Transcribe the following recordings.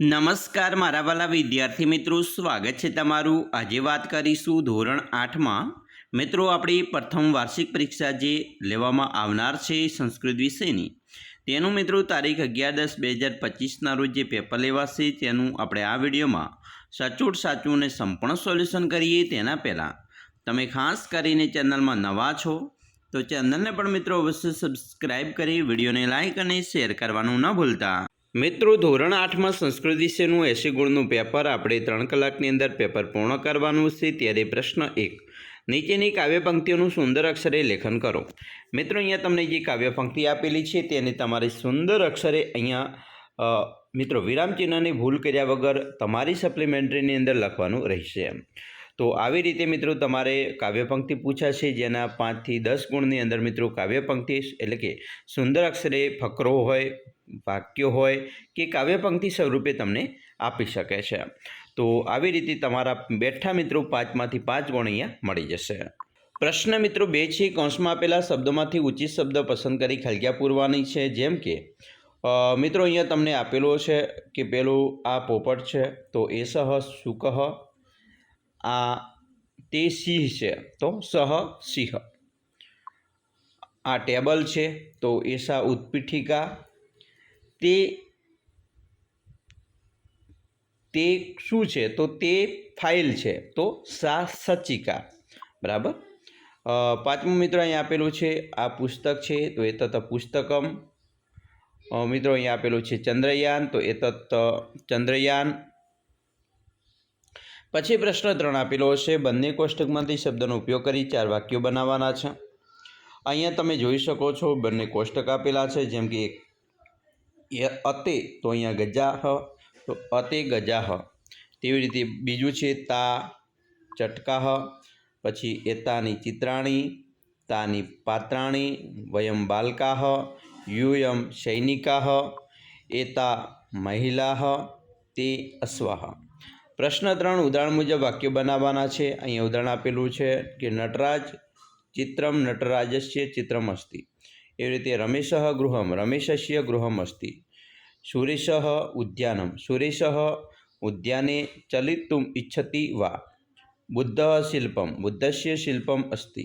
નમસ્કાર મારા વાલા વિદ્યાર્થી મિત્રો, સ્વાગત છે તમારું। આજે વાત કરીશું ધોરણ 8માં મિત્રો આપણી પ્રથમ વાર્ષિક પરીક્ષા જે લેવામાં આવનાર છે સંસ્કૃત વિષયની, તેનું મિત્રો તારીખ 11/10/2025ના રોજ જે પેપર લેવાશે તેનું આપણે આ વિડીયોમાં સચોટ સાચું અને સંપૂર્ણ સોલ્યુશન કરીએ। તેના પહેલાં તમે ખાસ કરીને ચેનલમાં નવા છો તો ચેનલને પણ મિત્રો અવશ્ય સબસ્ક્રાઈબ કરી વિડીયોને લાઇક અને શેર કરવાનું ન ભૂલતા। મિત્રો ધોરણ 8માં સંસ્કૃત વિષયનું 80 ગુણનું પેપર આપણે 3 કલાકની અંદર પેપર પૂર્ણ કરવાનું છે। ત્યારે પ્રશ્ન 1, નીચેની કાવ્ય પંક્તિઓનું સુંદર અક્ષરે લેખન કરો। મિત્રો અહીંયા તમને જે કાવ્ય પંક્તિ આપેલી છે તેને તમારે સુંદર અક્ષરે અહીંયા મિત્રો વિરામચિહ્નની ભૂલ કર્યા વગર તમારી સપ્લિમેન્ટરીની અંદર લખવાનું રહેશે। તો આવી રીતે મિત્રો તમારે કાવ્ય પંક્તિ પૂછાશે જેના 5 થી 10 ગુણની અંદર મિત્રો કાવ્ય પંક્તિ એટલે કે સુંદર અક્ષરે ફકરો હોય, વાક્યો હોય કે કાવ્ય પંક્તિ સ્વરૂપે તમને આપી શકે છે। તો આવી રીતે તમારા બેઠા મિત્રો 5માંથી 5 ગુણ અહીંયા મળી જશે। પ્રશ્ન મિત્રો 2 છે, કૌંસમાં આપેલા શબ્દોમાંથી ઉચિત શબ્દ પસંદ કરી ખલગ્યા પૂરવાની છે। જેમ કે મિત્રો અહીંયા તમને આપેલો છે કે પેલું આ પોપટ છે તો એ સહ સુકહ, આ તે સિંહ છે તો સહ સિંહ, આ ટેબલ છે તો એસા ઉત્પીઠિકા, તે શું છે તો તે ફાઇલ છે તો સા સચિકા, બરાબર। પાંચમું મિત્રો અહીંયા આપેલું છે આ પુસ્તક છે તો એ તત પુસ્તકમ, મિત્રો અહીંયા આપેલું છે ચંદ્રયાન તો એ તત ચંદ્રયાન। પછી પ્રશ્ન 3 આપેલો છે, બંને કોષ્ટકમાંથી શબ્દનો ઉપયોગ કરી 4 વાક્યો બનાવવાના છે। અહીંયા તમે જોઈ શકો છો બંને કોષ્ટક આપેલા છે, જેમ કે અતે તો અહીંયા ગજાહ તો અતે ગજાહ, તેવી રીતે બીજું છે તા ચટકાહ, પછી એતાની ચિત્રાણી, તાની પાત્રાણી, વયમ બાલકાહ, યુયમ સૈનિકાહ, એતા મહિલાહ, તે અશ્વાહ। પ્રશ્ન 3 ઉદાહરણ મુજબ વાક્યો બનાવવાના છે। અહીંયા ઉદાહરણ આપેલું છે કે નટરાજ ચિત્રમ નટરાજસ્ય ચિત્રમ અસ્તિ, એવી રીતે રમેશઃ ગૃહમ રમેશસ્ય ગૃહમ અસ્તિ, સુરેશઃ ઉદ્યાનમ સુરેશઃ ઉદ્યાને ચલિતુમ ઇચ્છતિ વા, બુદ્ધઃ શિલ્પમ બુદ્ધસ્ય શિલ્પમ અસ્તિ,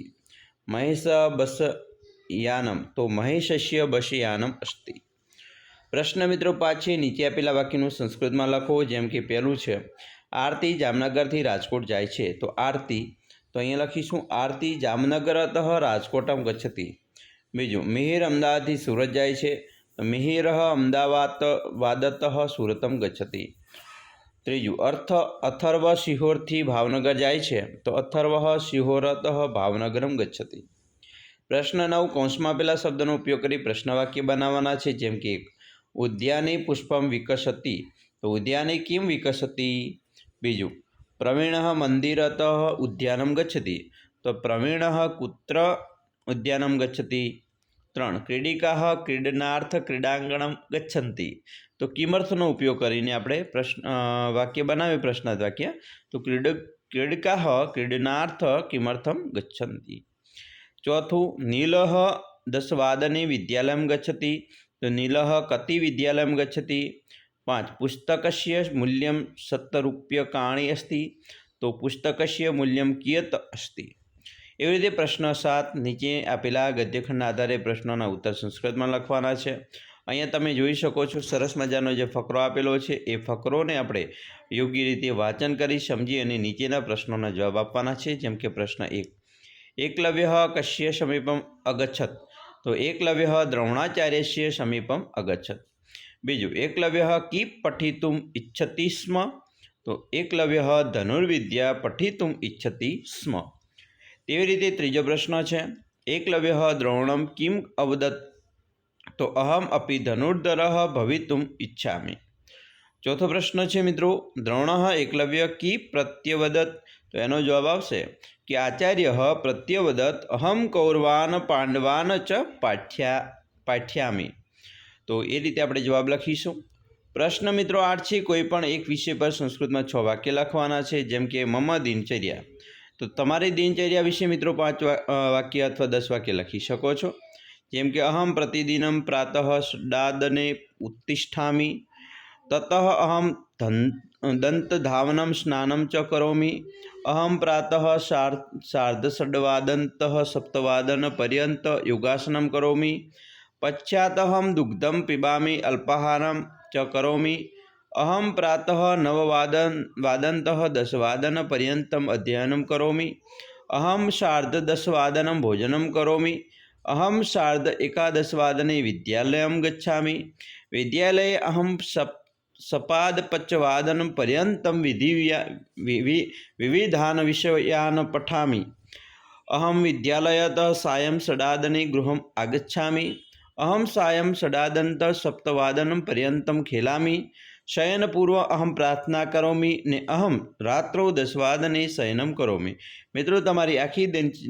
મહેશ બસયાનમ તો મહેશસ્ય બસયાનમ અસ્તિ। પ્રશ્ન મિત્રો 5 છે, નીચે આપેલા વાક્યનું સંસ્કૃતમાં લખો। જેમ કે પહેલું છે આરતી જામનગરથી રાજકોટ જાય છે તો આરતી તો અહીંયા લખીશું આરતી જામનગરતઃ રાજકોટમ ગચ્છતિ। બીજું મિહિર અમદાવાદથી સુરત જાય છે તો મિહિરઃ અમદાવાદતઃ સુરતમ ગચ્છતિ। ત્રીજું અથર્વ સિહોરથી ભાવનગર જાય છે તો અથર્વ સિહોરતઃ ભાવનગરમ ગચ્છતિ। પ્રશ્ન 9 કૌંસમાં આપેલા શબ્દનો ઉપયોગ કરી પ્રશ્ન વાક્ય બનાવવાના છે। જેમ કે ઉદ્યાને પુષ્પમ વિકસતિ તો ઉદ્યાને કિમ વિકસતિ। બીજું પ્રવીણઃ મંદિરતઃ ઉદ્યાનમ ગચ્છતિ તો પ્રવીણઃ કુત્ર ઉદ્યાનમ ગચ્છતિ। 3 ક્રીડિકાઃ ક્રીડનાર્થ ક્રીડાંગણમ ગચ્છન્તિ તો કિમર્થનો ઉપયોગ કરીને આપણે વાક્ય બનાવીએ પ્રશ્નાર્થ વાક્ય, તો ક્રીડકાઃ ક્રીડનાર્થ કિમર્થમ ગચ્છન્તિ। ચોથું નીલઃ 10 વાદને વિદ્યાલયમ ગચ્છતિ તો નીલઃ કતિ વિદ્યાલયમ ગચ્છતિ। 5 પુસ્તકસ્ય મૂલ્યમ 7 રૂપ્યકાણિ અસ્તિ તો પુસ્તકસ્ય મૂલ્યમ કિયત અસ્તિ। એવી રીતે પ્રશ્ન 7 નીચે આપેલા ગદ્યખંડના આધારે પ્રશ્નોના ઉત્તર સંસ્કૃતમાં લખવાના છે। અહીંયા તમે જોઈ શકો છો સરસ મજાનો જે ફકરો આપેલો છે એ ફકરોને આપણે યોગ્ય રીતે વાંચન કરી સમજી અને નીચેના પ્રશ્નોના જવાબ આપવાના છે। જેમ કે પ્રશ્ન 1, એકલવ્ય કસ્ય સમીપમ અગચ્છત તો એકલવ્ય દ્રોણાચાર્યસ્ય સમીપમ અગચ્છત। બીજું એકલવ્ય કી પઠિતુમ ઇચ્છતિ સ્મ તો એકલવ્ય ધનુર્વિદ્યા પઠિતુમ ઇચ્છતિ સ્મ। તેવી રીતે ત્રીજો પ્રશ્ન છે એકલવ્ય દ્રોણમ કિમ અવદત તો અહમ અપી ધનુર્ધરઃ ભવિતુમ ઇચ્છામિ। ચોથો પ્રશ્ન છે મિત્રો દ્રોણઃ એકલવ્ય કી પ્રત્યવદત તો એનો જવાબ આવશે કે આચાર્ય પ્રત્યવદત અહમ કૌરવાન પાંડવાન ચ પાઠ્યામિ। તો એ રીતે આપણે જવાબ લખીશું। પ્રશ્ન મિત્રો 8 છે, કોઈ પણ એક વિષય પર સંસ્કૃતમાં 6 વાક્ય લખવાના છે। જેમ કે મમ દિનચર્યા તો તમારી દિનચર્યા વિશે મિત્રો 5 વાક્ય અથવા 10 વાક્ય લખી શકો છો। જેમ કે અહમ પ્રતિદિનમ પ્રાતઃ ષડાદને ઉત્તિષ્ઠામિ ततः अहं दन्तधावनं स्नानं च करोमि। अहं प्रातः सार्धषड्वादनतः सप्तवादनपर्यन्तं योगासनं करोमि। पश्चात् अहं दुग्धं पिबामि, अल्पाहारं च करोमि। अहं प्रातः 9वादनतः 10वादनपर्यन्तम् अध्ययनं करोमि। अहं सार्धदशवादनं भोजनं करोमि। अहं सार्ध-एकादशवादने विद्यालयं गच्छामि। विद्यालये अहं सपादपञ्चवादनपर्यन्तं विविधान् विषयान् पठामि। अहं विद्यालयतः सायं षडादने गृहम् आगच्छामि। अहं सायं षडादनतः सप्तवादनपर्यन्तं खेलामि। शयनपूर्वम् अहं प्रार्थना करोमि ने अहं रात्रौ 10वादने शयनं करोमि। મિત્રો, તમારી આખી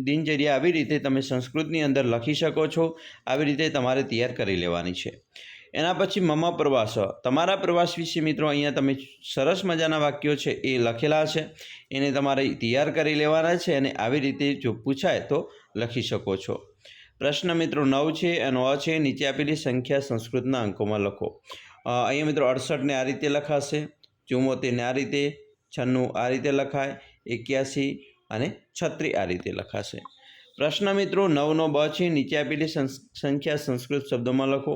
દિનચર્યા આવી રીતે તમે સંસ્કૃતની અંદર લખી શકો છો। આવી રીતે તમારે તૈયાર કરી લેવાની છે। એના પછી મમ પ્રવાસ, તમારા પ્રવાસ વિશે મિત્રો અહીંયા તમે સરસ મજાના વાક્યો છે એ લખેલા છે, એને તમારે તૈયાર કરી લેવાના છે અને આવી રીતે જો પૂછાય તો લખી શકો છો। પ્રશ્ન મિત્રો 9 છે, એનો અ છે નીચે આપેલી સંખ્યા સંસ્કૃતના અંકોમાં લખો। અહીંયા મિત્રો 68 ને આ રીતે લખાશે, 74 ને આ રીતે, 96 આ રીતે લખાય, 81 અને 36 આ રીતે લખાશે। પ્રશ્ન મિત્રો 9નો બ છે, નીચે આપેલી સંખ્યા સંસ્કૃત શબ્દોમાં લખો।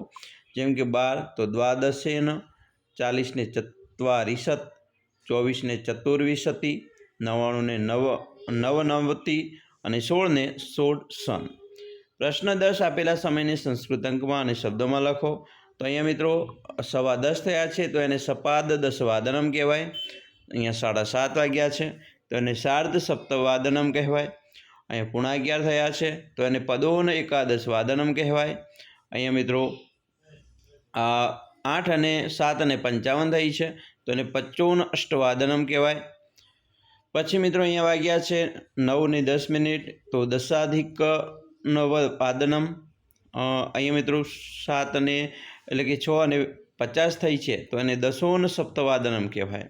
જેમ કે 12 તો દ્વાદશેન, 40 ને ચત્વારિશત, 24 ને ચતુર્વિશતિ, 99 ને નવનવતિ અને 16 ને ષોડશન। પ્રશ્ન 10 આપેલા સમયને સંસ્કૃત અંકમાં અને શબ્દોમાં લખો। તો અહીંયા મિત્રો 10:15 થયા છે તો એને સપાદ દશવાદનમ કહેવાય। અહીંયા 7:30 વાગ્યા છે તો એને સાર્ધ સપ્તવાદનમ કહેવાય। અહીંયા 11:15 થયા છે તો એને પદોન એકાદશવાદનમ કહેવાય। અહીંયા મિત્રો 8 અને 7 અને 55 થઈ છે તો એને 55 અષ્ટવાદનમ કહેવાય। પછી મિત્રો અહીંયા વાગ્યા છે 9 ને 10 મિનિટ તો દશાધિક નવવાદનમ। અહીંયા મિત્રો 7 અને એટલે કે 6 અને 50 થઈ છે તો એને દશોન સપ્તવાદનમ કહેવાય।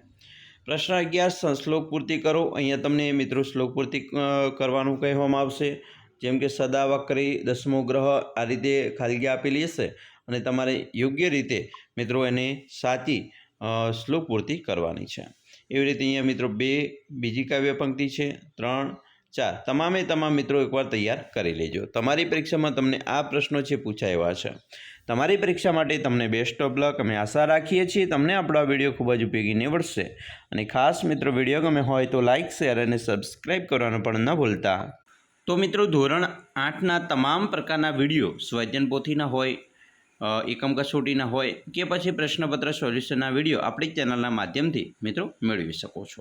પ્રશ્ન 11 શ્લોક પૂર્તિ કરો। અહીંયા તમને મિત્રો શ્લોક પૂર્તિ કરવાનું કહેવામાં આવશે। જેમ કે સદાવક્રી, દસમો ગ્રહ આ રીતે ખાલી આપેલી હશે અને તમારે યોગ્ય રીતે મિત્રો એને સાચી શ્લોક પૂર્તિ કરવાની છે। એવી રીતે અહીંયા મિત્રો 2 બીજી કાવ્ય પંક્તિ છે, 3, 4 તમામે તમામ મિત્રો એકવાર તૈયાર કરી લેજો। તમારી પરીક્ષામાં તમને આ પ્રશ્નો છે પૂછાયા છે। તમારી પરીક્ષા માટે તમને બેસ્ટ ઓફ લક અમે આશા રાખીએ છીએ તમને આપણો આ વિડીયો ખૂબ જ ઉપયોગી નીવડશે। અને ખાસ મિત્રો વિડીયો ગમે હોય તો લાઇક, શેર અને સબસ્ક્રાઈબ કરવાનું પણ ન ભૂલતા। તો મિત્રો ધોરણ 8ના તમામ પ્રકારના વિડીયો સ્વાધ્યાયન પોથીના હોય, એકમ કસોટીના હોય કે પછી પ્રશ્નપત્ર સોલ્યુશનના વિડીયો આપણી ચેનલના માધ્યમથી મિત્રો મેળવી શકો છો।